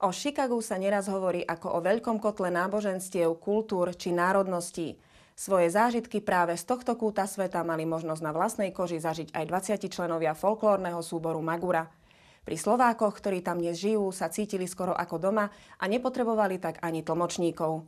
O Chicagu sa neraz hovorí ako o veľkom kotle náboženstiev, kultúr či národností. Svoje zážitky práve z tohto kúta sveta mali možnosť na vlastnej koži zažiť aj 20 členovia folklórneho súboru Magura. Pri Slovákoch, ktorí tam dnes žijú, sa cítili skoro ako doma a nepotrebovali tak ani tlmočníkov.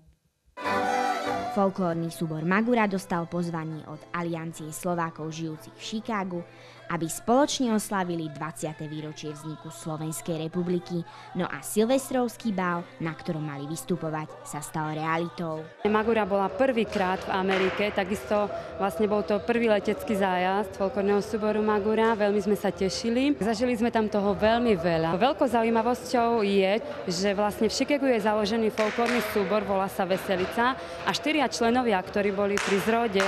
Folklórny súbor Magura dostal pozvanie od Aliancie Slovákov žijúcich v Chicagu, aby spoločne oslavili 20. výročie vzniku Slovenskej republiky, no a silvestrovský bál, na ktorom mali vystupovať, sa stal realitou. Magura bola prvýkrát v Amerike, takisto vlastne bol to prvý letecký zájazd folklórneho súboru Magura, veľmi sme sa tešili. Zažili sme tam toho veľmi veľa. Veľkou zaujímavosťou je, že vlastne v Chicagu je založený folklórny súbor, volá sa Veselica, a 4 členovia, ktorí boli pri zrode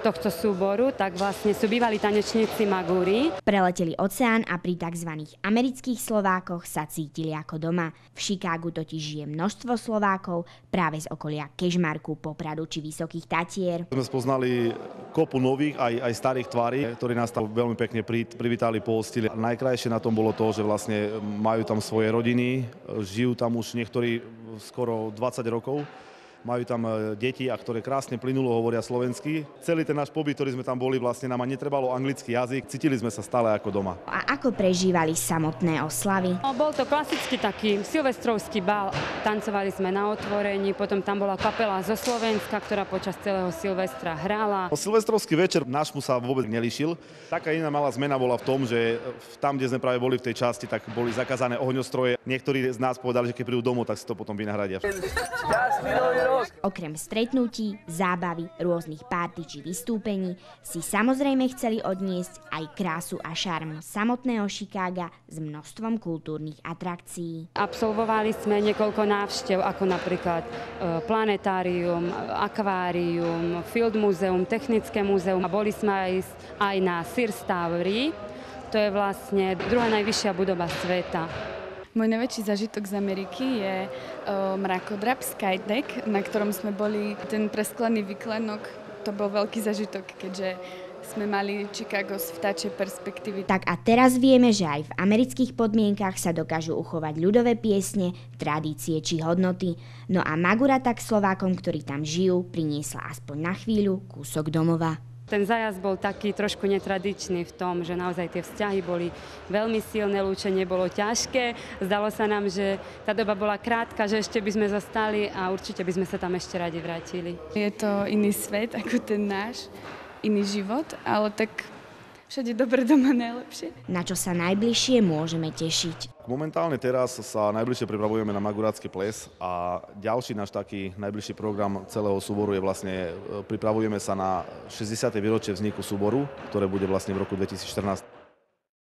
tohto súboru, tak vlastne sú bývalí tanečníci Magúry. Preleteli oceán a pri tzv. Amerických Slovákoch sa cítili ako doma. V Chicagu totiž žije množstvo Slovákov práve z okolia Kežmarku, Popradu či Vysokých Tatier. Sme spoznali kopu nových aj starých tvári, ktorí nás tam veľmi pekne privítali, pohostili. Najkrajšie na tom bolo to, že vlastne majú tam svoje rodiny, žijú tam už niektorí skoro 20 rokov. Majú tam deti, a ktoré krásne plynulo hovoria slovensky. Celý ten náš pobyt, ktorý sme tam boli, vlastne nám netrebalo anglický jazyk. Cítili sme sa stále ako doma. A ako prežívali samotné oslavy? Bol to klasický taký silvestrovský bál. Tancovali sme na otvorení, potom tam bola kapela zo Slovenska, ktorá počas celého Silvestra hrála. Silvestrovský večer nášmu sa vôbec nelišil. Taká iná malá zmena bola v tom, že tam, kde sme práve boli v tej časti, tak boli zakázané ohňostroje. Niektorí z nás povedali, že keď prídu domov, tak si to potom vynahradia. Okrem stretnutí, zábavy, rôznych párty či vystúpení si samozrejme chceli odniesť aj krásu a šarm samotného Chicaga s množstvom kultúrnych atrakcií. Absolvovali sme niekoľko návštev, ako napríklad planetárium, akvárium, field muzeum, technické muzeum. A boli sme aj na Sears Towery, to je vlastne druhá najvyššia budova sveta. Môj najväčší zážitok z Ameriky je mrakodrap Skydeck, na ktorom sme boli. Ten presklený výklenok, to bol veľký zážitok, keďže sme mali Chicago z vtáčej perspektívy. Tak a teraz vieme, že aj v amerických podmienkach sa dokážu uchovať ľudové piesne, tradície či hodnoty. No a Magura tak Slovákom, ktorí tam žijú, priniesla aspoň na chvíľu kúsok domova. Ten zájazd bol taký trošku netradičný v tom, že naozaj tie vzťahy boli veľmi silné, lúčenie bolo ťažké. Zdalo sa nám, že tá doba bola krátka, že ešte by sme zostali a určite by sme sa tam ešte radi vrátili. Je to iný svet ako ten náš, iný život, ale tak všade dobre, doma najlepšie. Na čo sa najbližšie môžeme tešiť? Momentálne teraz sa najbližšie pripravujeme na Magurácky ples a ďalší náš taký najbližší program celého súboru je vlastne, pripravujeme sa na 60. výročie vzniku súboru, ktoré bude vlastne v roku 2014.